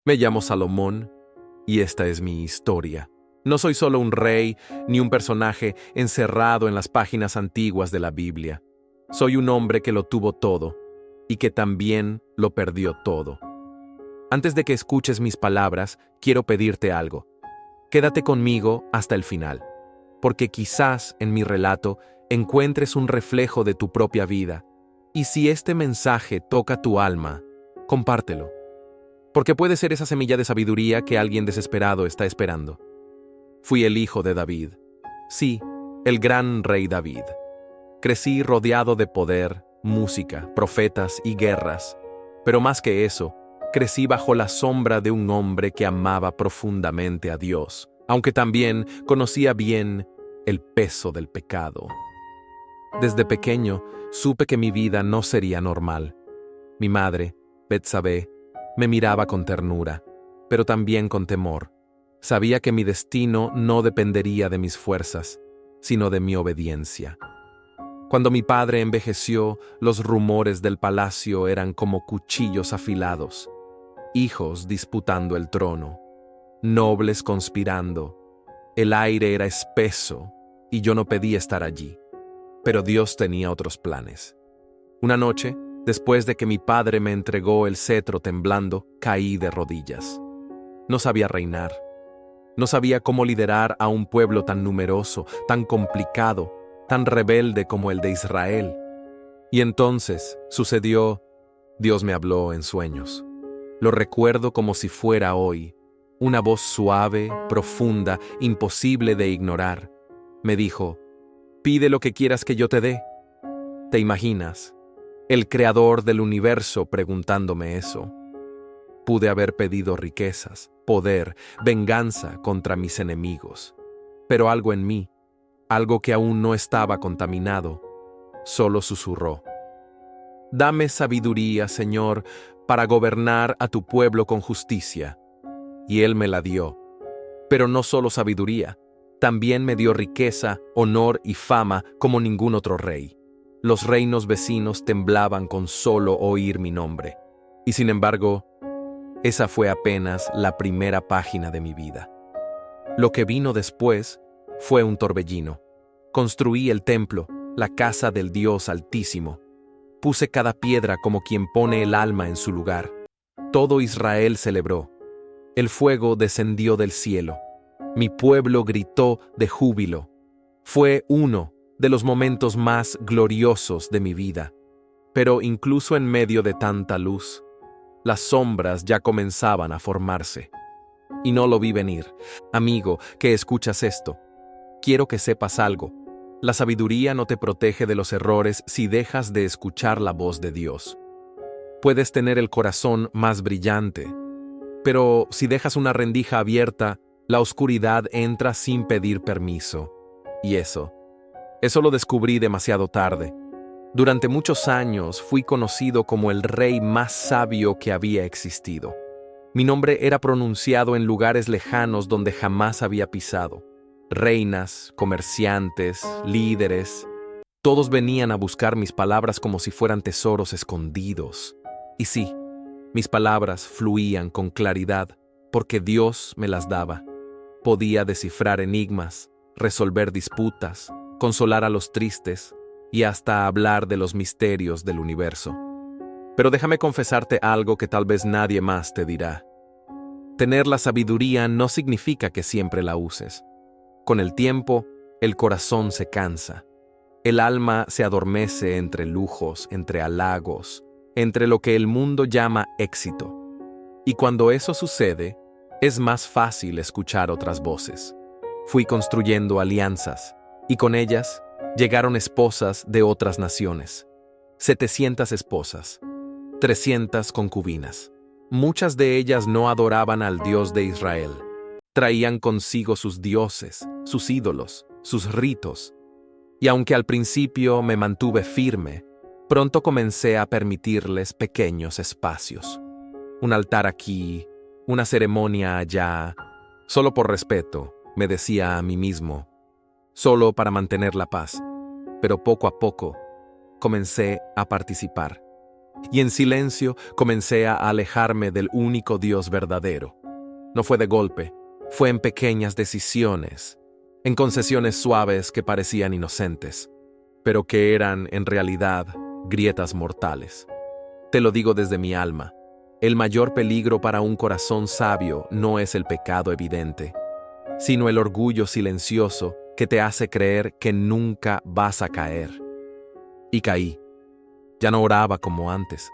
Me llamo Salomón y esta es mi historia. No soy solo un rey ni un personaje encerrado en las páginas antiguas de la Biblia. Soy un hombre que lo tuvo todo y que también lo perdió todo. Antes de que escuches mis palabras, quiero pedirte algo. Quédate conmigo hasta el final, porque quizás en mi relato encuentres un reflejo de tu propia vida. Y si este mensaje toca tu alma, compártelo. Porque puede ser esa semilla de sabiduría que alguien desesperado está esperando. Fui el hijo de David. Sí, el gran rey David. Crecí rodeado de poder, música, profetas y guerras. Pero más que eso, crecí bajo la sombra de un hombre que amaba profundamente a Dios, aunque también conocía bien el peso del pecado. Desde pequeño, supe que mi vida no sería normal. Mi madre, Betsabé, me miraba con ternura, pero también con temor. Sabía que mi destino no dependería de mis fuerzas, sino de mi obediencia. Cuando mi padre envejeció, los rumores del palacio eran como cuchillos afilados, hijos disputando el trono, nobles conspirando. El aire era espeso y yo no pedía estar allí. Pero Dios tenía otros planes. Una noche, después de que mi padre me entregó el cetro temblando, caí de rodillas. No sabía reinar. No sabía cómo liderar a un pueblo tan numeroso, tan complicado, tan rebelde como el de Israel. Y entonces sucedió, Dios me habló en sueños. Lo recuerdo como si fuera hoy. Una voz suave, profunda, imposible de ignorar. Me dijo: pide lo que quieras que yo te dé. ¿Te imaginas? El creador del universo preguntándome eso. Pude haber pedido riquezas, poder, venganza contra mis enemigos. Pero algo en mí, algo que aún no estaba contaminado, solo susurró: dame sabiduría, Señor, para gobernar a tu pueblo con justicia. Y Él me la dio. Pero no solo sabiduría, también me dio riqueza, honor y fama como ningún otro rey. Los reinos vecinos temblaban con solo oír mi nombre. Y sin embargo, esa fue apenas la primera página de mi vida. Lo que vino después fue un torbellino. Construí el templo, la casa del Dios Altísimo. Puse cada piedra como quien pone el alma en su lugar. Todo Israel celebró. El fuego descendió del cielo. Mi pueblo gritó de júbilo. Fue uno de los momentos más gloriosos de mi vida. Pero incluso en medio de tanta luz, las sombras ya comenzaban a formarse. Y no lo vi venir. Amigo, que escuchas esto, quiero que sepas algo. La sabiduría no te protege de los errores si dejas de escuchar la voz de Dios. Puedes tener el corazón más brillante, pero si dejas una rendija abierta, la oscuridad entra sin pedir permiso. Y eso lo descubrí demasiado tarde. Durante muchos años fui conocido como el rey más sabio que había existido. Mi nombre era pronunciado en lugares lejanos donde jamás había pisado. Reinas, comerciantes, líderes, todos venían a buscar mis palabras como si fueran tesoros escondidos. Y sí, mis palabras fluían con claridad porque Dios me las daba. Podía descifrar enigmas, resolver disputas, consolar a los tristes y hasta hablar de los misterios del universo. Pero déjame confesarte algo que tal vez nadie más te dirá. Tener la sabiduría no significa que siempre la uses. Con el tiempo, el corazón se cansa. El alma se adormece entre lujos, entre halagos, entre lo que el mundo llama éxito. Y cuando eso sucede, es más fácil escuchar otras voces. Fui construyendo alianzas, y con ellas llegaron esposas de otras naciones. 700 esposas, 300 concubinas. Muchas de ellas no adoraban al Dios de Israel. Traían consigo sus dioses, sus ídolos, sus ritos. Y aunque al principio me mantuve firme, pronto comencé a permitirles pequeños espacios. Un altar aquí, una ceremonia allá, solo por respeto, me decía a mí mismo, solo para mantener la paz. Pero poco a poco comencé a participar. y en silencio comencé a alejarme del único Dios verdadero. No fue de golpe, fue en pequeñas decisiones, en concesiones suaves que parecían inocentes, pero que eran, en realidad, grietas mortales. Te lo digo desde mi alma, el mayor peligro para un corazón sabio no es el pecado evidente, sino el orgullo silencioso que te hace creer que nunca vas a caer. Y caí. Ya no oraba como antes.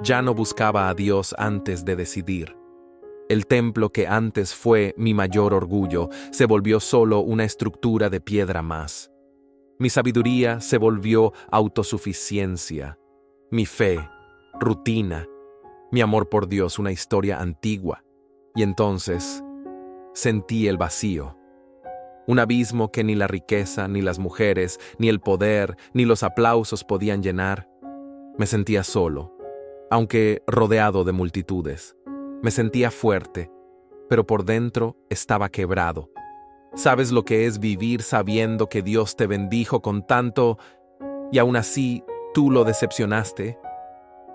Ya no buscaba a Dios antes de decidir. El templo que antes fue mi mayor orgullo se volvió solo una estructura de piedra más. Mi sabiduría se volvió autosuficiencia. Mi fe, rutina. Mi amor por Dios, una historia antigua. Y entonces sentí el vacío. Un abismo que ni la riqueza, ni las mujeres, ni el poder, ni los aplausos podían llenar. Me sentía solo, aunque rodeado de multitudes. Me sentía fuerte, pero por dentro estaba quebrado. ¿Sabes lo que es vivir sabiendo que Dios te bendijo con tanto y aún así tú lo decepcionaste?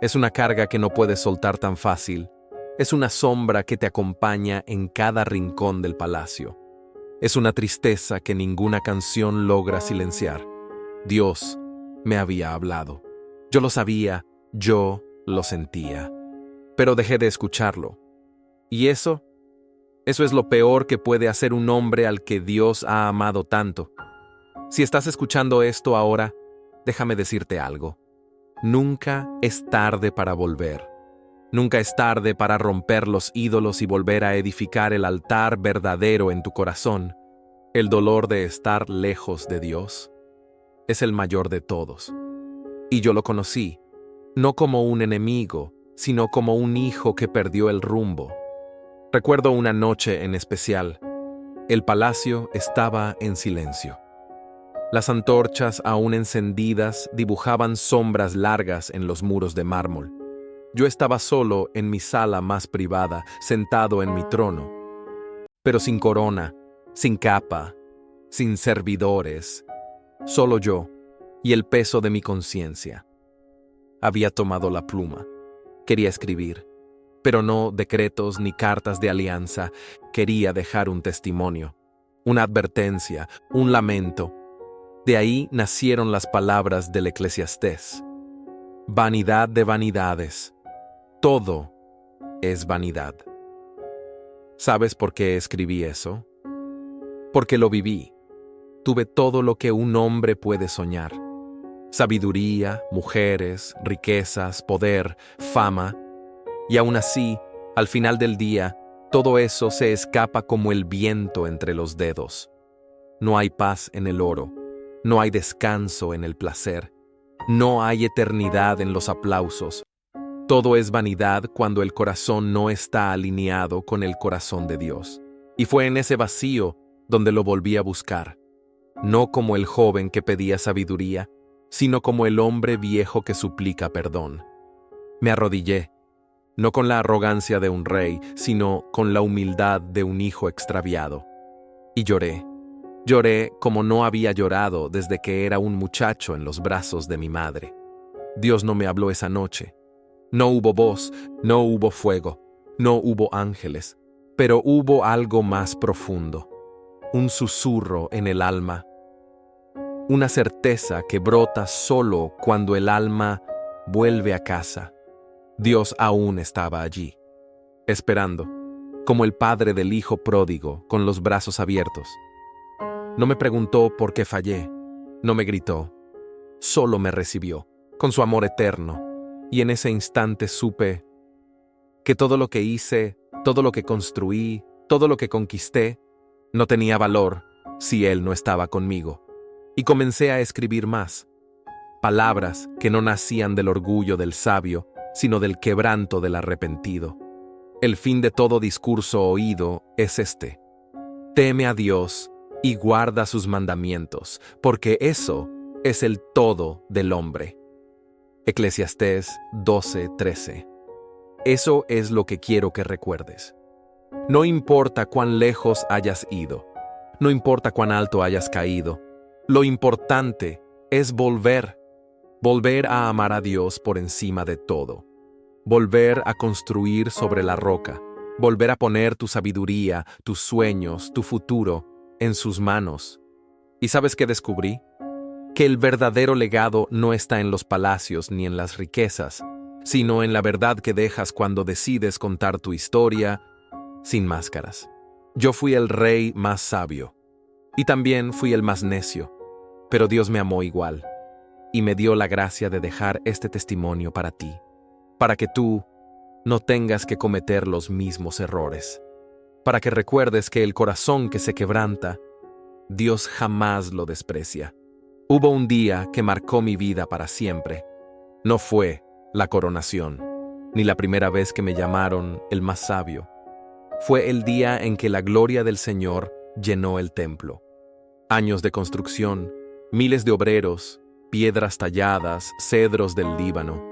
Es una carga que no puedes soltar tan fácil. Es una sombra que te acompaña en cada rincón del palacio. Es una tristeza que ninguna canción logra silenciar. Dios me había hablado. Yo lo sabía, yo lo sentía. Pero dejé de escucharlo. ¿Y eso? Eso es lo peor que puede hacer un hombre al que Dios ha amado tanto. Si estás escuchando esto ahora, déjame decirte algo. Nunca es tarde para volver. Nunca es tarde para romper los ídolos y volver a edificar el altar verdadero en tu corazón. El dolor de estar lejos de Dios es el mayor de todos. Y yo lo conocí, no como un enemigo, sino como un hijo que perdió el rumbo. Recuerdo una noche en especial. El palacio estaba en silencio. Las antorchas aún encendidas dibujaban sombras largas en los muros de mármol. Yo estaba solo en mi sala más privada, sentado en mi trono, pero sin corona, sin capa, sin servidores, solo yo y el peso de mi conciencia. Había tomado la pluma. Quería escribir, pero no decretos ni cartas de alianza. Quería dejar un testimonio, una advertencia, un lamento. De ahí nacieron las palabras del Eclesiastés. Vanidad de vanidades. Todo es vanidad. ¿Sabes por qué escribí eso? Porque lo viví. Tuve todo lo que un hombre puede soñar. Sabiduría, mujeres, riquezas, poder, fama. Y aún así, al final del día, todo eso se escapa como el viento entre los dedos. No hay paz en el oro. No hay descanso en el placer. No hay eternidad en los aplausos. Todo es vanidad cuando el corazón no está alineado con el corazón de Dios. Y fue en ese vacío donde lo volví a buscar. No como el joven que pedía sabiduría, sino como el hombre viejo que suplica perdón. Me arrodillé, no con la arrogancia de un rey, sino con la humildad de un hijo extraviado. Y lloré. Lloré como no había llorado desde que era un muchacho en los brazos de mi madre. Dios no me habló esa noche. No hubo voz, no hubo fuego, no hubo ángeles, pero hubo algo más profundo. Un susurro en el alma. Una certeza que brota solo cuando el alma vuelve a casa. Dios aún estaba allí, esperando, como el padre del hijo pródigo, con los brazos abiertos. No me preguntó por qué fallé, no me gritó, solo me recibió, con su amor eterno, y en ese instante supe que todo lo que hice, todo lo que construí, todo lo que conquisté, no tenía valor si Él no estaba conmigo. Y comencé a escribir más, palabras que no nacían del orgullo del sabio, sino del quebranto del arrepentido. El fin de todo discurso oído es este: teme a Dios y guarda sus mandamientos, porque eso es el todo del hombre. Eclesiastés 12:13. Eso es lo que quiero que recuerdes. No importa cuán lejos hayas ido, no importa cuán alto hayas caído, lo importante es volver. Volver a amar a Dios por encima de todo. Volver a construir sobre la roca. Volver a poner tu sabiduría, tus sueños, tu futuro en sus manos. ¿Y sabes qué descubrí? Que el verdadero legado no está en los palacios ni en las riquezas, sino en la verdad que dejas cuando decides contar tu historia sin máscaras. Yo fui el rey más sabio, y también fui el más necio, pero Dios me amó igual, y me dio la gracia de dejar este testimonio para ti, para que tú no tengas que cometer los mismos errores, para que recuerdes que el corazón que se quebranta, Dios jamás lo desprecia. Hubo un día que marcó mi vida para siempre. No fue la coronación, ni la primera vez que me llamaron el más sabio. Fue el día en que la gloria del Señor llenó el templo. Años de construcción, miles de obreros, piedras talladas, cedros del Líbano.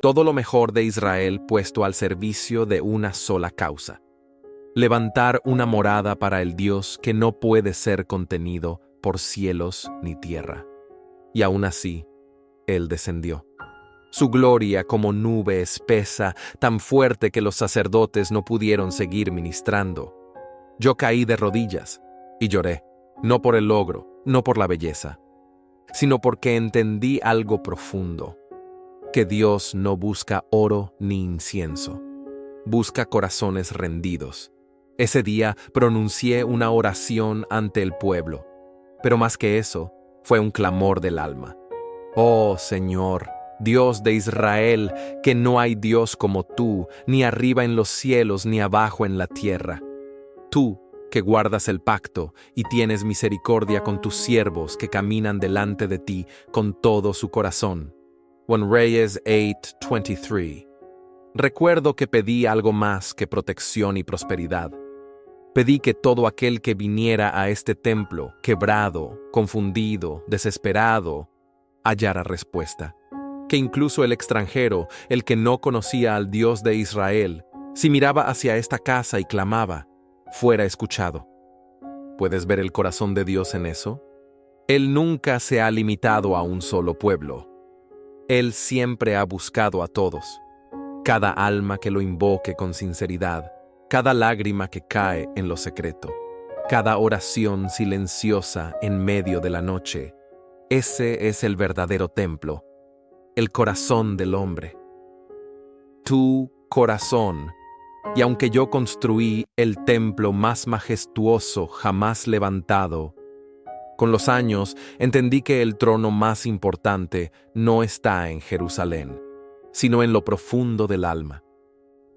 Todo lo mejor de Israel puesto al servicio de una sola causa. Levantar una morada para el Dios que no puede ser contenido por cielos ni tierra. Y aún así, Él descendió. Su gloria como nube espesa, tan fuerte que los sacerdotes no pudieron seguir ministrando. Yo caí de rodillas y lloré, no por el logro, no por la belleza, sino porque entendí algo profundo, que Dios no busca oro ni incienso, busca corazones rendidos. Ese día pronuncié una oración ante el pueblo, pero más que eso, fue un clamor del alma. Oh Señor, Dios de Israel, que no hay Dios como tú, ni arriba en los cielos, ni abajo en la tierra. Tú, que guardas el pacto y tienes misericordia con tus siervos que caminan delante de ti con todo su corazón. 1 Reyes 8:23. Recuerdo que pedí algo más que protección y prosperidad. Pedí que todo aquel que viniera a este templo, quebrado, confundido, desesperado, hallara respuesta. Que incluso el extranjero, el que no conocía al Dios de Israel, si miraba hacia esta casa y clamaba, fuera escuchado. ¿Puedes ver el corazón de Dios en eso? Él nunca se ha limitado a un solo pueblo. Él siempre ha buscado a todos. Cada alma que lo invoque con sinceridad, cada lágrima que cae en lo secreto, cada oración silenciosa en medio de la noche. Ese es el verdadero templo, el corazón del hombre. Tu corazón. Y aunque yo construí el templo más majestuoso jamás levantado, con los años entendí que el trono más importante no está en Jerusalén, sino en lo profundo del alma.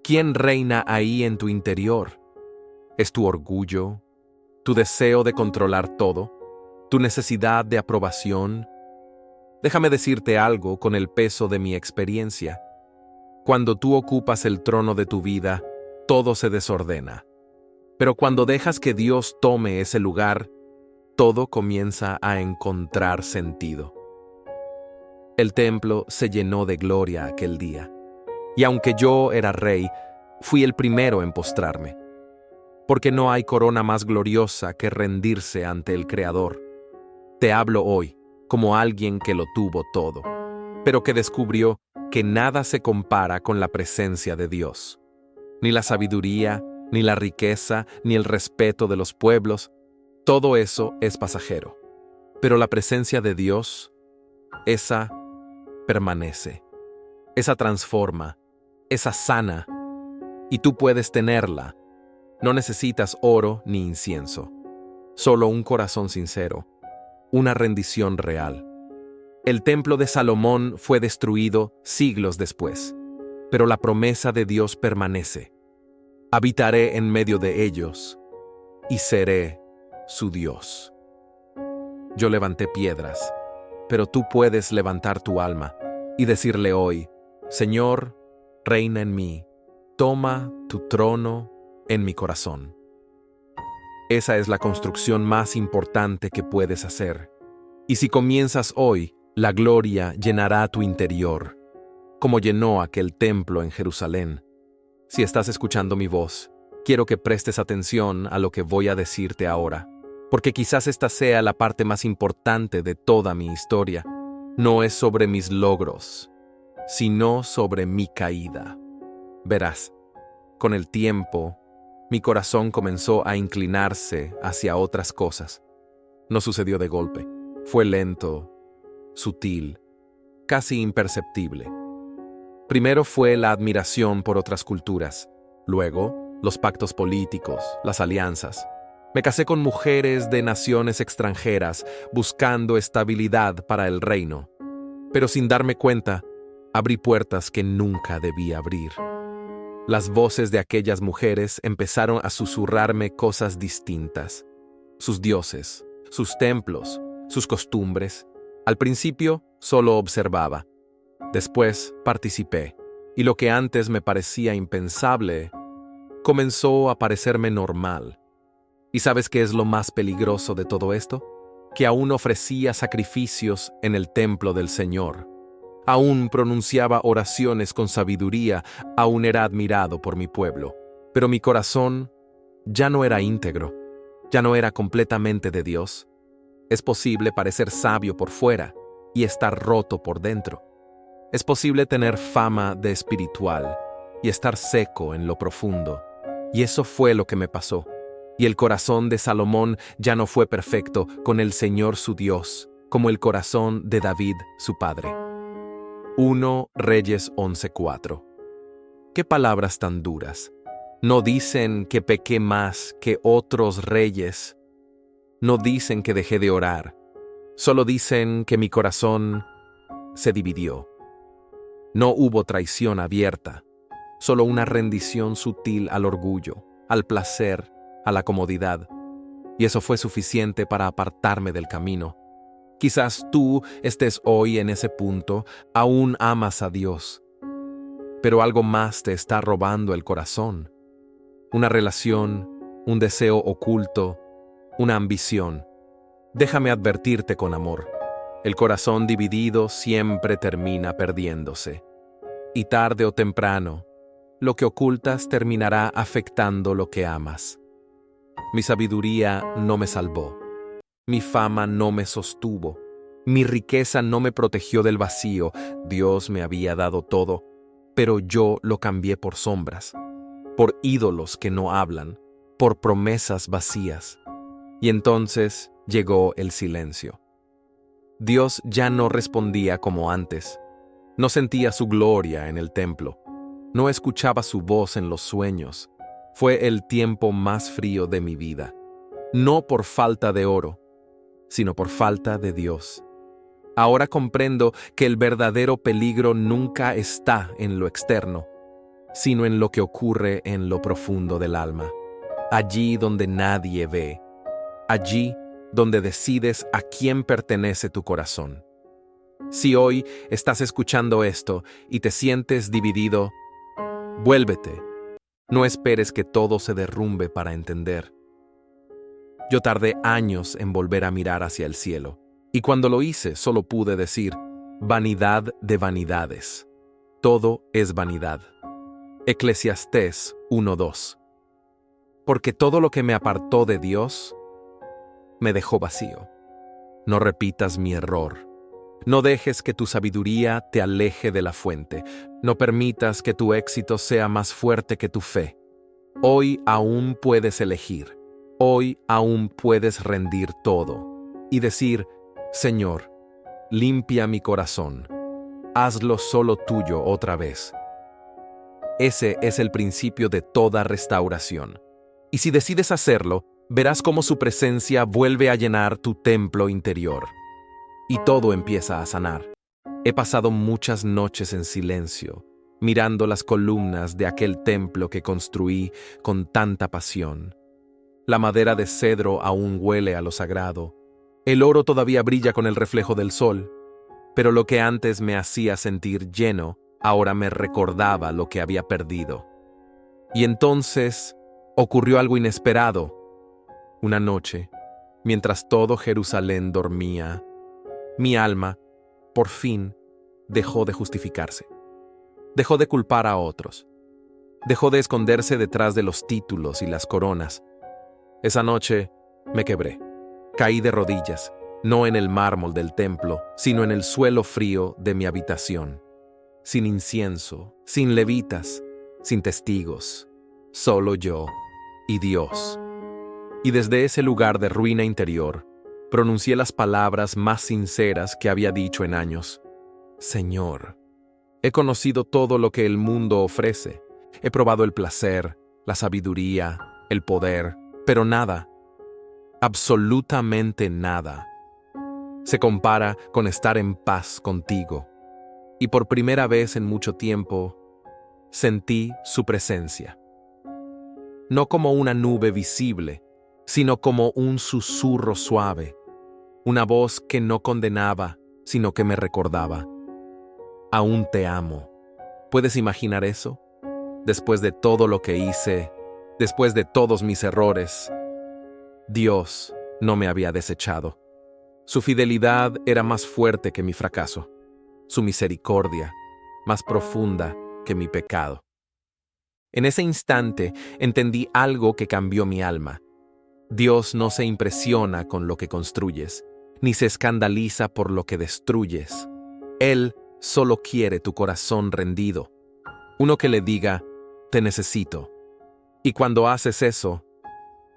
¿Quién reina ahí en tu interior? ¿Es tu orgullo? ¿Tu deseo de controlar todo? ¿Tu necesidad de aprobación? Déjame decirte algo con el peso de mi experiencia. Cuando tú ocupas el trono de tu vida, todo se desordena. Pero cuando dejas que Dios tome ese lugar, todo comienza a encontrar sentido. El templo se llenó de gloria aquel día. Y aunque yo era rey, fui el primero en postrarme. Porque no hay corona más gloriosa que rendirse ante el Creador. Te hablo hoy como alguien que lo tuvo todo, pero que descubrió que nada se compara con la presencia de Dios. Ni la sabiduría, ni la riqueza, ni el respeto de los pueblos, todo eso es pasajero. Pero la presencia de Dios, esa permanece, esa transforma, esa sana, y tú puedes tenerla. No necesitas oro ni incienso, solo un corazón sincero, una rendición real. El templo de Salomón fue destruido siglos después, pero la promesa de Dios permanece. Habitaré en medio de ellos y seré su Dios. Yo levanté piedras, pero tú puedes levantar tu alma y decirle hoy, Señor, reina en mí, toma tu trono en mi corazón. Esa es la construcción más importante que puedes hacer. Y si comienzas hoy, la gloria llenará tu interior, como llenó aquel templo en Jerusalén. Si estás escuchando mi voz, quiero que prestes atención a lo que voy a decirte ahora, porque quizás esta sea la parte más importante de toda mi historia. no es sobre mis logros, sino sobre mi caída. Verás, con el tiempo, mi corazón comenzó a inclinarse hacia otras cosas. No sucedió de golpe, fue lento, sutil, casi imperceptible. Primero fue la admiración por otras culturas, luego los pactos políticos, las alianzas. Me casé con mujeres de naciones extranjeras buscando estabilidad para el reino, pero sin darme cuenta, abrí puertas que nunca debía abrir. Las voces de aquellas mujeres empezaron a susurrarme cosas distintas. Sus dioses, sus templos, sus costumbres. Al principio solo observaba. Después participé, y lo que antes me parecía impensable comenzó a parecerme normal. ¿Y sabes qué es lo más peligroso de todo esto? Que aún ofrecía sacrificios en el templo del Señor. Aún pronunciaba oraciones con sabiduría, aún era admirado por mi pueblo. Pero mi corazón ya no era íntegro, ya no era completamente de Dios. Es posible parecer sabio por fuera y estar roto por dentro. Es posible tener fama de espiritual y estar seco en lo profundo. Y eso fue lo que me pasó. Y el corazón de Salomón ya no fue perfecto con el Señor su Dios, como el corazón de David su padre. 1 Reyes 11:4. ¿Qué palabras tan duras? No dicen que pequé más que otros reyes. No dicen que dejé de orar. Solo dicen que mi corazón se dividió. No hubo traición abierta, solo una rendición sutil al orgullo, al placer, a la comodidad. Y eso fue suficiente para apartarme del camino. Quizás tú estés hoy en ese punto, aún amas a Dios, pero algo más te está robando el corazón. Una relación, un deseo oculto, una ambición. Déjame advertirte con amor. El corazón dividido siempre termina perdiéndose. Y tarde o temprano, lo que ocultas terminará afectando lo que amas. Mi sabiduría no me salvó. Mi fama no me sostuvo. Mi riqueza no me protegió del vacío. Dios me había dado todo, pero yo lo cambié por sombras, por ídolos que no hablan, por promesas vacías. Y entonces llegó el silencio. Dios ya no respondía como antes. No sentía su gloria en el templo. No escuchaba su voz en los sueños. Fue el tiempo más frío de mi vida. No por falta de oro, sino por falta de Dios. Ahora comprendo que el verdadero peligro nunca está en lo externo, sino en lo que ocurre en lo profundo del alma. Allí donde nadie ve. Allí donde decides a quién pertenece tu corazón. Si hoy estás escuchando esto y te sientes dividido, vuélvete. No esperes que todo se derrumbe para entender. Yo tardé años en volver a mirar hacia el cielo, y cuando lo hice solo pude decir, vanidad de vanidades. Todo es vanidad. Eclesiastés 1:2. Porque todo lo que me apartó de Dios me dejó vacío. No repitas mi error. No dejes que tu sabiduría te aleje de la fuente. No permitas que tu éxito sea más fuerte que tu fe. Hoy aún puedes elegir. Hoy aún puedes rendir todo y decir, Señor, limpia mi corazón. Hazlo solo tuyo otra vez. Ese es el principio de toda restauración. Y si decides hacerlo, verás cómo su presencia vuelve a llenar tu templo interior. Y todo empieza a sanar. He pasado muchas noches en silencio, mirando las columnas de aquel templo que construí con tanta pasión. La madera de cedro aún huele a lo sagrado. El oro todavía brilla con el reflejo del sol. Pero lo que antes me hacía sentir lleno, ahora me recordaba lo que había perdido. Y entonces ocurrió algo inesperado. Una noche, mientras todo Jerusalén dormía, mi alma, por fin, dejó de justificarse. Dejó de culpar a otros. Dejó de esconderse detrás de los títulos y las coronas. Esa noche me quebré. Caí de rodillas. no en el mármol del templo, sino en el suelo frío de mi habitación, sin incienso, sin levitas, sin testigos, solo yo y Dios. Y desde ese lugar de ruina interior, pronuncié las palabras más sinceras que había dicho en años. Señor, he conocido todo lo que el mundo ofrece. He probado el placer, la sabiduría, el poder, pero nada, absolutamente nada, se compara con estar en paz contigo. Y por primera vez en mucho tiempo, sentí su presencia. No como una nube visible, sino como un susurro suave, una voz que no condenaba, sino que me recordaba. Aún te amo. ¿Puedes imaginar eso? Después de todo lo que hice, después de todos mis errores, Dios no me había desechado. Su fidelidad era más fuerte que mi fracaso, su misericordia más profunda que mi pecado. En ese instante entendí algo que cambió mi alma. Dios no se impresiona con lo que construyes, ni se escandaliza por lo que destruyes. Él solo quiere tu corazón rendido, uno que le diga, te necesito. Y cuando haces eso,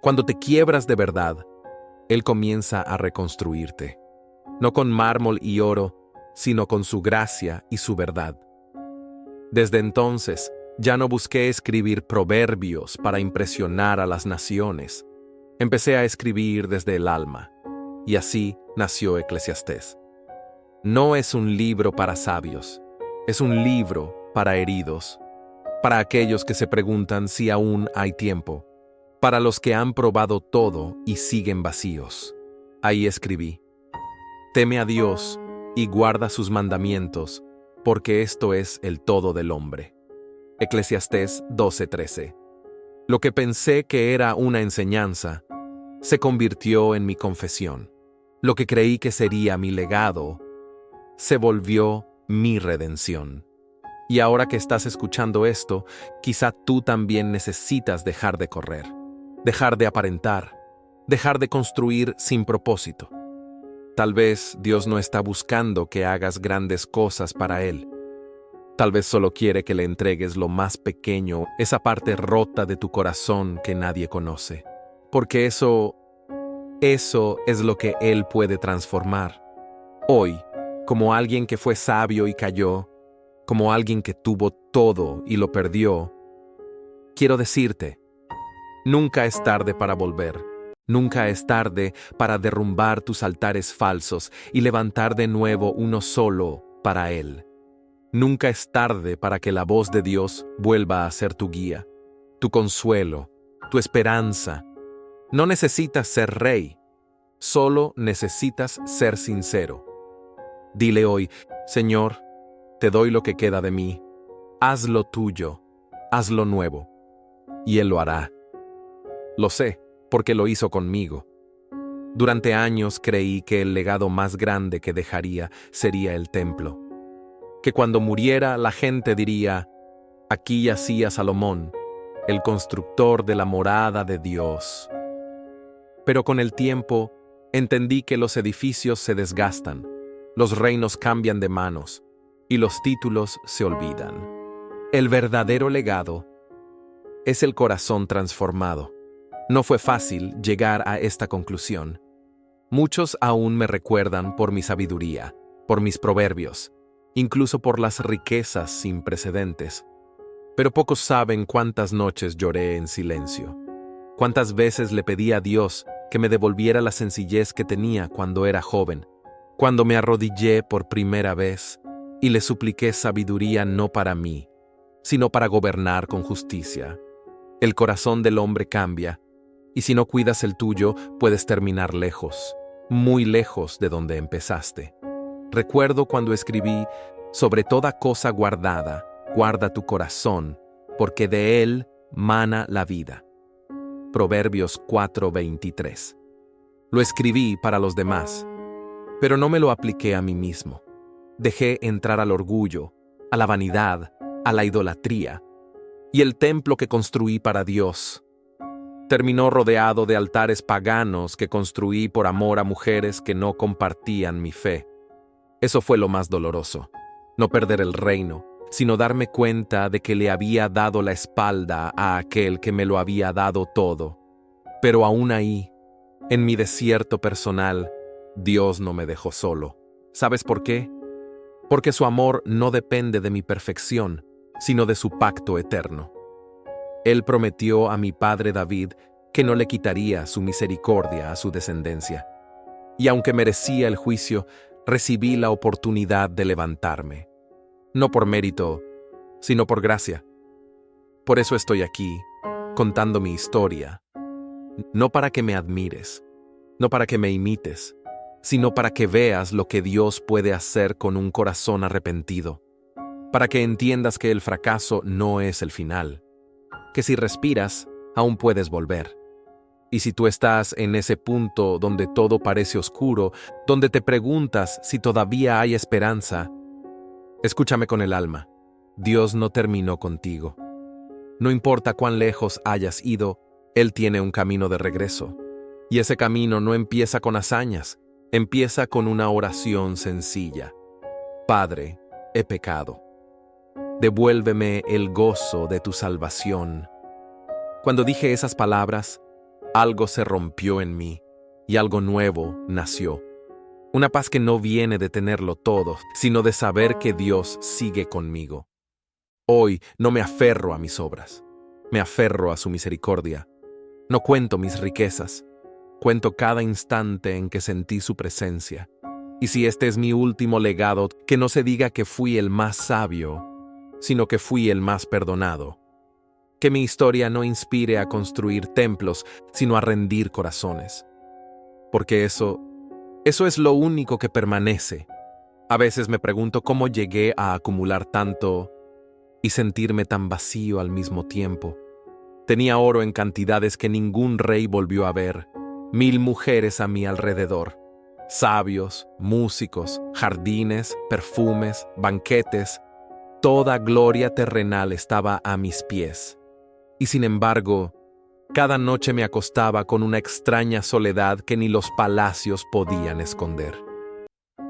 cuando te quiebras de verdad, Él comienza a reconstruirte, no con mármol y oro, sino con su gracia y su verdad. Desde entonces, ya no busqué escribir proverbios para impresionar a las naciones. Empecé a escribir desde el alma, y así nació Eclesiastés. No es un libro para sabios, es un libro para heridos, para aquellos que se preguntan si aún hay tiempo, para los que han probado todo y siguen vacíos. Ahí escribí: teme a Dios y guarda sus mandamientos, porque esto es el todo del hombre. Eclesiastés 12:13. Lo que pensé que era una enseñanza, se convirtió en mi confesión. Lo que creí que sería mi legado, se volvió mi redención. Y ahora que estás escuchando esto, quizá tú también necesitas dejar de correr, dejar de aparentar, dejar de construir sin propósito. Tal vez Dios no está buscando que hagas grandes cosas para Él. Tal vez solo quiere que le entregues lo más pequeño, esa parte rota de tu corazón que nadie conoce. Porque eso es lo que Él puede transformar. Hoy, como alguien que fue sabio y cayó, como alguien que tuvo todo y lo perdió, quiero decirte, nunca es tarde para volver. Nunca es tarde para derrumbar tus altares falsos y levantar de nuevo uno solo para Él. Nunca es tarde para que la voz de Dios vuelva a ser tu guía, tu consuelo, tu esperanza. No necesitas ser rey, solo necesitas ser sincero. Dile hoy: Señor, te doy lo que queda de mí, haz lo tuyo, haz lo nuevo. Y Él lo hará. Lo sé, porque lo hizo conmigo. Durante años creí que el legado más grande que dejaría sería el templo. Que cuando muriera la gente diría: aquí yacía Salomón, el constructor de la morada de Dios. Pero con el tiempo entendí que los edificios se desgastan, los reinos cambian de manos y los títulos se olvidan. El verdadero legado es el corazón transformado. No fue fácil llegar a esta conclusión. Muchos aún me recuerdan por mi sabiduría, por mis proverbios, incluso por las riquezas sin precedentes. Pero pocos saben cuántas noches lloré en silencio, cuántas veces le pedí a Dios que me devolviera la sencillez que tenía cuando era joven, cuando me arrodillé por primera vez y le supliqué sabiduría no para mí, sino para gobernar con justicia. El corazón del hombre cambia, y si no cuidas el tuyo, puedes terminar lejos, muy lejos de donde empezaste. Recuerdo cuando escribí: sobre toda cosa guardada, guarda tu corazón, porque de él mana la vida. Proverbios 4:23. Lo escribí para los demás, pero no me lo apliqué a mí mismo. Dejé entrar al orgullo, a la vanidad, a la idolatría, y el templo que construí para Dios Terminó rodeado de altares paganos que construí por amor a mujeres que no compartían mi fe. Eso fue lo más doloroso. No perder el reino, sino darme cuenta de que le había dado la espalda a aquel que me lo había dado todo. Pero aún ahí, en mi desierto personal, Dios no me dejó solo. ¿Sabes por qué? Porque su amor no depende de mi perfección, sino de su pacto eterno. Él prometió a mi padre David que no le quitaría su misericordia a su descendencia. Y aunque merecía el juicio, recibí la oportunidad de levantarme. No por mérito, sino por gracia. Por eso estoy aquí, contando mi historia. No para que me admires, no para que me imites, sino para que veas lo que Dios puede hacer con un corazón arrepentido. Para que entiendas que el fracaso no es el final. Que si respiras, aún puedes volver. Y si tú estás en ese punto donde todo parece oscuro, donde te preguntas si todavía hay esperanza, escúchame con el alma. Dios no terminó contigo. No importa cuán lejos hayas ido, Él tiene un camino de regreso. Y ese camino no empieza con hazañas, empieza con una oración sencilla. Padre, he pecado. Devuélveme el gozo de tu salvación. Cuando dije esas palabras, algo se rompió en mí y algo nuevo nació. Una paz que no viene de tenerlo todo, sino de saber que Dios sigue conmigo. Hoy no me aferro a mis obras, me aferro a su misericordia. No cuento mis riquezas, cuento cada instante en que sentí su presencia. Y si este es mi último legado, que no se diga que fui el más sabio, sino que fui el más perdonado. Que mi historia no inspire a construir templos, sino a rendir corazones. Porque eso es lo único que permanece. A veces me pregunto cómo llegué a acumular tanto y sentirme tan vacío al mismo tiempo. Tenía oro en cantidades que ningún rey volvió a ver, 1000 mujeres a mi alrededor, sabios, músicos, jardines, perfumes, banquetes. Toda gloria terrenal estaba a mis pies. Y sin embargo, cada noche me acostaba con una extraña soledad que ni los palacios podían esconder.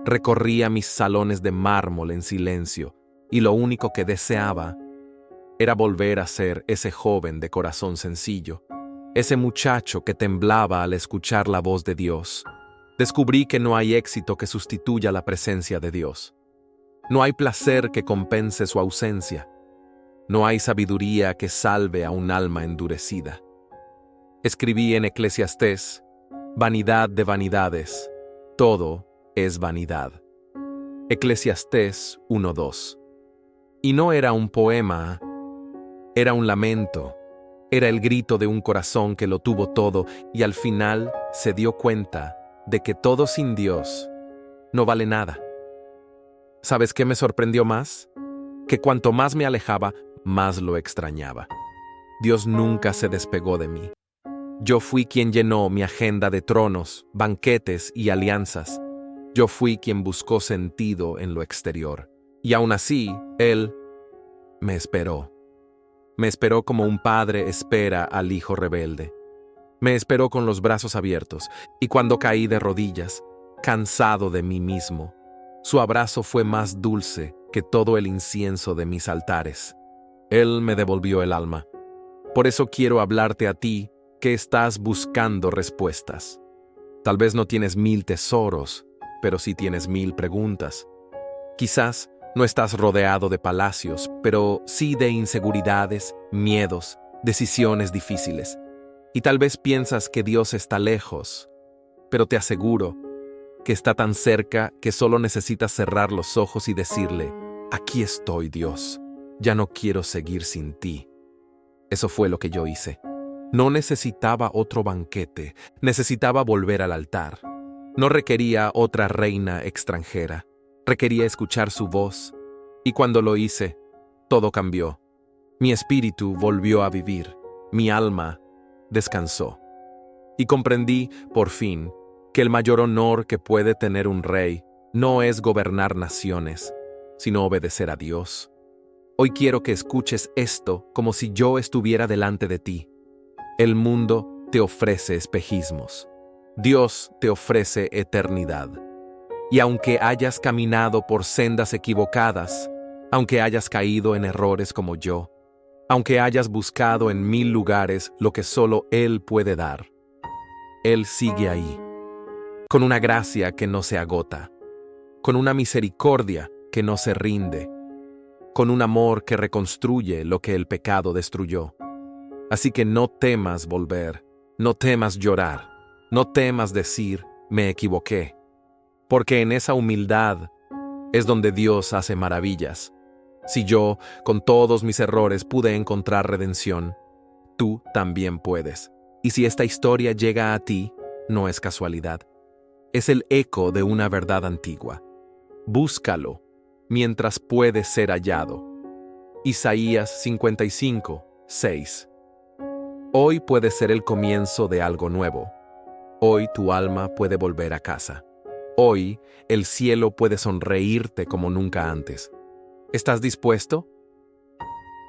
Recorría mis salones de mármol en silencio, y lo único que deseaba era volver a ser ese joven de corazón sencillo, ese muchacho que temblaba al escuchar la voz de Dios. Descubrí que no hay éxito que sustituya la presencia de Dios. No hay placer que compense su ausencia. No hay sabiduría que salve a un alma endurecida. Escribí en Eclesiastés: vanidad de vanidades, todo es vanidad. Eclesiastés 1:2. Y no era un poema, era un lamento, era el grito de un corazón que lo tuvo todo y al final se dio cuenta de que todo sin Dios no vale nada. ¿Sabes qué me sorprendió más? Que cuanto más me alejaba, más lo extrañaba. Dios nunca se despegó de mí. Yo fui quien llenó mi agenda de tronos, banquetes y alianzas. Yo fui quien buscó sentido en lo exterior. Y aún así, Él me esperó. Me esperó como un padre espera al hijo rebelde. Me esperó con los brazos abiertos, y cuando caí de rodillas, cansado de mí mismo, su abrazo fue más dulce que todo el incienso de mis altares. Él me devolvió el alma. Por eso quiero hablarte a ti que estás buscando respuestas. Tal vez no tienes 1000 tesoros, pero sí tienes 1000 preguntas. Quizás no estás rodeado de palacios, pero sí de inseguridades, miedos, decisiones difíciles. Y tal vez piensas que Dios está lejos, pero te aseguro que está tan cerca que solo necesitas cerrar los ojos y decirle: aquí estoy, Dios, ya no quiero seguir sin ti. Eso fue lo que yo hice. No necesitaba otro banquete, necesitaba volver al altar. No requería otra reina extranjera, requería escuchar su voz. Y cuando lo hice, todo cambió. Mi espíritu volvió a vivir, mi alma descansó. Y comprendí, por fin, que el mayor honor que puede tener un rey no es gobernar naciones, sino obedecer a Dios. Hoy quiero que escuches esto como si yo estuviera delante de ti. El mundo te ofrece espejismos. Dios te ofrece eternidad. Y aunque hayas caminado por sendas equivocadas, aunque hayas caído en errores como yo, aunque hayas buscado en 1000 lugares lo que solo Él puede dar, Él sigue ahí, con una gracia que no se agota, con una misericordia que no se rinde, con un amor que reconstruye lo que el pecado destruyó. Así que no temas volver, no temas llorar, no temas decir, me equivoqué, porque en esa humildad es donde Dios hace maravillas. Si yo, con todos mis errores, pude encontrar redención, tú también puedes. Y si esta historia llega a ti, no es casualidad. Es el eco de una verdad antigua. Búscalo mientras puede ser hallado. Isaías 55, 6. Hoy puede ser el comienzo de algo nuevo. Hoy tu alma puede volver a casa. Hoy el cielo puede sonreírte como nunca antes. ¿Estás dispuesto?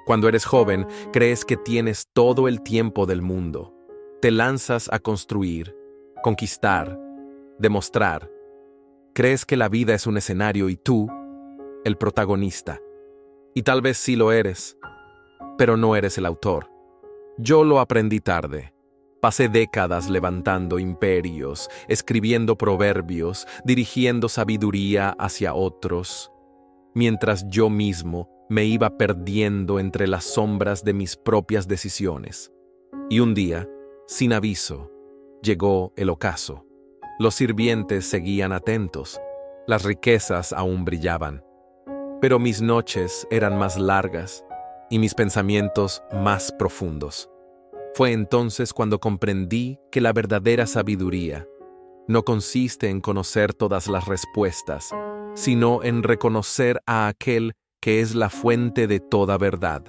Cuando eres joven, crees que tienes todo el tiempo del mundo. Te lanzas a construir, conquistar, demostrar. Crees que la vida es un escenario y tú, el protagonista. Y tal vez sí lo eres, pero no eres el autor. Yo lo aprendí tarde. Pasé décadas levantando imperios, escribiendo proverbios, dirigiendo sabiduría hacia otros, mientras yo mismo me iba perdiendo entre las sombras de mis propias decisiones. Y un día, sin aviso, llegó el ocaso. Los sirvientes seguían atentos, las riquezas aún brillaban. Pero mis noches eran más largas y mis pensamientos más profundos. Fue entonces cuando comprendí que la verdadera sabiduría no consiste en conocer todas las respuestas, sino en reconocer a aquel que es la fuente de toda verdad.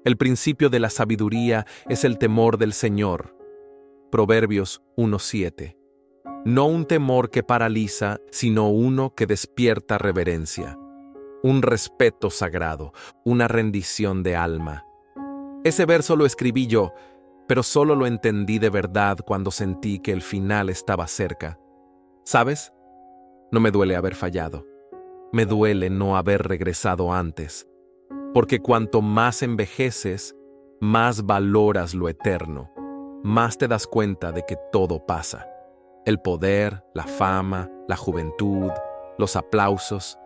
El principio de la sabiduría es el temor del Señor. Proverbios 1:7. No un temor que paraliza, sino uno que despierta reverencia. Un respeto sagrado, una rendición de alma. Ese verso lo escribí yo, pero solo lo entendí de verdad cuando sentí que el final estaba cerca. ¿Sabes? No me duele haber fallado. Me duele no haber regresado antes. Porque cuanto más envejeces, más valoras lo eterno. Más te das cuenta de que todo pasa. El poder, la fama, la juventud, los aplausos.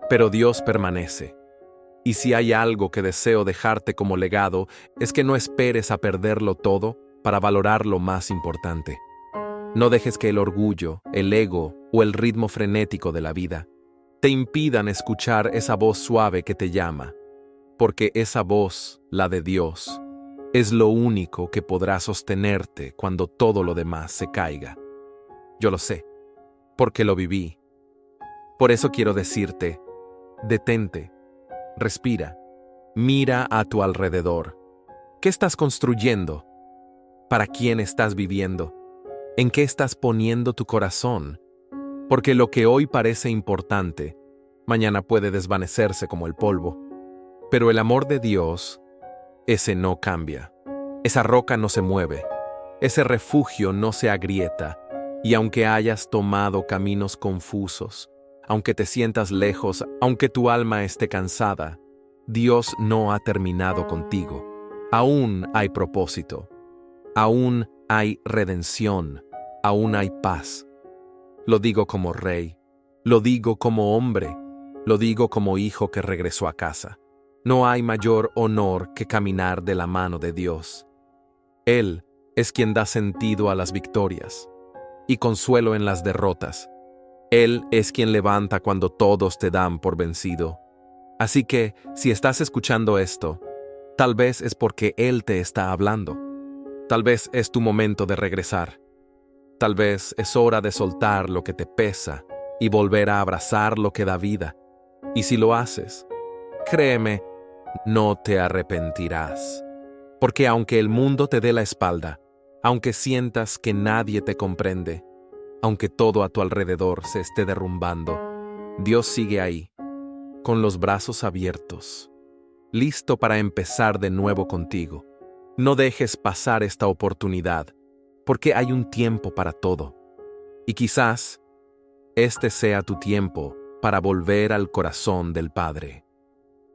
Pero Dios permanece. Y si hay algo que deseo dejarte como legado, es que no esperes a perderlo todo para valorar lo más importante. No dejes que el orgullo, el ego o el ritmo frenético de la vida te impidan escuchar esa voz suave que te llama, porque esa voz, la de Dios, es lo único que podrá sostenerte cuando todo lo demás se caiga. Yo lo sé, porque lo viví. Por eso quiero decirte, detente, respira, mira a tu alrededor. ¿Qué estás construyendo? ¿Para quién estás viviendo? ¿En qué estás poniendo tu corazón? Porque lo que hoy parece importante, mañana puede desvanecerse como el polvo. Pero el amor de Dios, ese no cambia. Esa roca no se mueve. Ese refugio no se agrieta. Y aunque hayas tomado caminos confusos, aunque te sientas lejos, aunque tu alma esté cansada, Dios no ha terminado contigo. Aún hay propósito. Aún hay redención. Aún hay paz. Lo digo como rey. Lo digo como hombre. Lo digo como hijo que regresó a casa. No hay mayor honor que caminar de la mano de Dios. Él es quien da sentido a las victorias y consuelo en las derrotas. Él es quien levanta cuando todos te dan por vencido. Así que, si estás escuchando esto, tal vez es porque Él te está hablando. Tal vez es tu momento de regresar. Tal vez es hora de soltar lo que te pesa y volver a abrazar lo que da vida. Y si lo haces, créeme, no te arrepentirás. Porque aunque el mundo te dé la espalda, aunque sientas que nadie te comprende, aunque todo a tu alrededor se esté derrumbando, Dios sigue ahí, con los brazos abiertos, listo para empezar de nuevo contigo. No dejes pasar esta oportunidad, porque hay un tiempo para todo. Y quizás este sea tu tiempo para volver al corazón del Padre.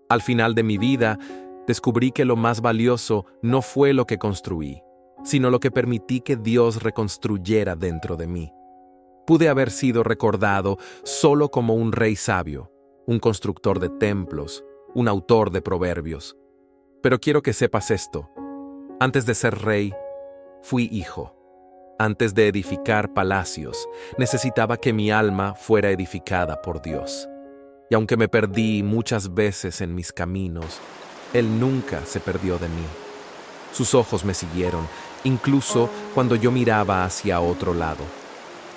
Al final de mi vida, descubrí que lo más valioso no fue lo que construí, sino lo que permití que Dios reconstruyera dentro de mí. Pude haber sido recordado solo como un rey sabio, un constructor de templos, un autor de proverbios. Pero quiero que sepas esto. Antes de ser rey, fui hijo. Antes de edificar palacios, necesitaba que mi alma fuera edificada por Dios. Y aunque me perdí muchas veces en mis caminos, Él nunca se perdió de mí. Sus ojos me siguieron, incluso cuando yo miraba hacia otro lado.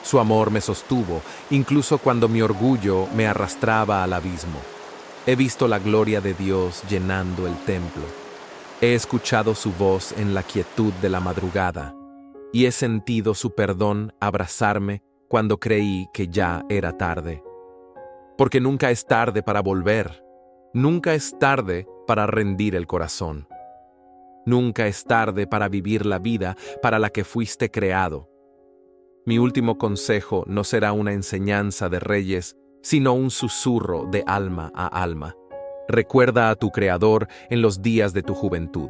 Su amor me sostuvo, incluso cuando mi orgullo me arrastraba al abismo. He visto la gloria de Dios llenando el templo. He escuchado su voz en la quietud de la madrugada, y he sentido su perdón abrazarme cuando creí que ya era tarde. Porque nunca es tarde para volver, nunca es tarde para rendir el corazón. Nunca es tarde para vivir la vida para la que fuiste creado. Mi último consejo no será una enseñanza de reyes, sino un susurro de alma a alma. Recuerda a tu Creador en los días de tu juventud,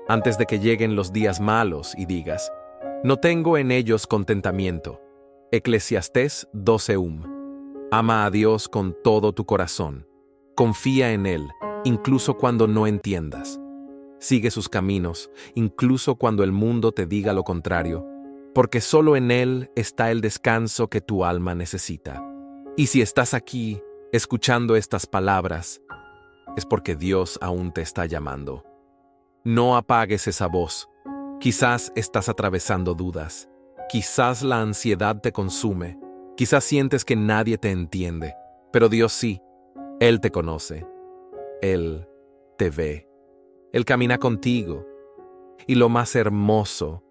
antes de que lleguen los días malos y digas, no tengo en ellos contentamiento. Eclesiastés 12:1. Ama a Dios con todo tu corazón. Confía en Él, incluso cuando no entiendas. Sigue sus caminos, incluso cuando el mundo te diga lo contrario, porque solo en Él está el descanso que tu alma necesita. Y si estás aquí, escuchando estas palabras, es porque Dios aún te está llamando. No apagues esa voz. Quizás estás atravesando dudas. Quizás la ansiedad te consume. Quizás sientes que nadie te entiende. Pero Dios sí. Él te conoce. Él te ve. Él camina contigo. Y lo más hermoso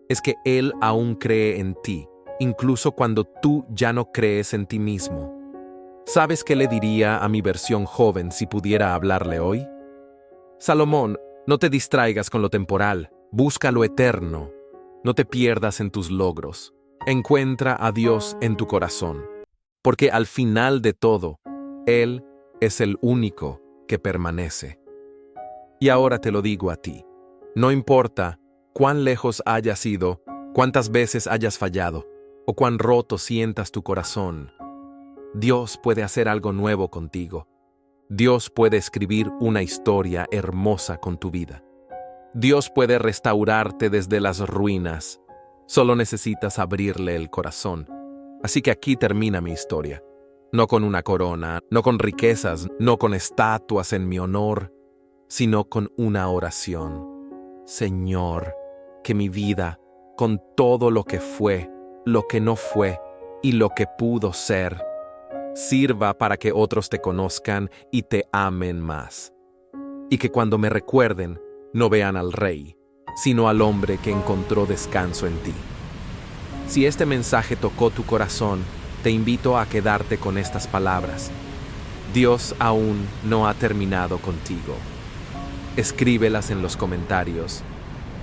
es que Él aún cree en ti, incluso cuando tú ya no crees en ti mismo. ¿Sabes qué le diría a mi versión joven si pudiera hablarle hoy? Salomón, no te distraigas con lo temporal, busca lo eterno. No te pierdas en tus logros. Encuentra a Dios en tu corazón, porque al final de todo, Él es el único que permanece. Y ahora te lo digo a ti, no importa cuán lejos hayas ido, cuántas veces hayas fallado, o cuán roto sientas tu corazón, Dios puede hacer algo nuevo contigo. Dios puede escribir una historia hermosa con tu vida. Dios puede restaurarte desde las ruinas. Solo necesitas abrirle el corazón. Así que aquí termina mi historia. No con una corona, no con riquezas, no con estatuas en mi honor, sino con una oración. Señor, que mi vida, con todo lo que fue, lo que no fue y lo que pudo ser, sirva para que otros te conozcan y te amen más. Y que cuando me recuerden, no vean al rey, sino al hombre que encontró descanso en ti. Si este mensaje tocó tu corazón, te invito a quedarte con estas palabras. Dios aún no ha terminado contigo. Escríbelas en los comentarios.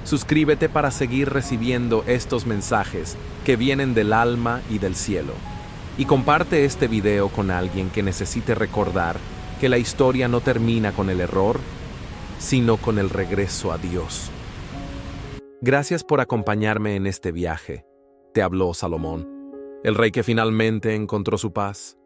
Suscríbete para seguir recibiendo estos mensajes que vienen del alma y del cielo. Y comparte este video con alguien que necesite recordar que la historia no termina con el error, sino con el regreso a Dios. Gracias por acompañarme en este viaje. Te habló Salomón, el rey que finalmente encontró su paz.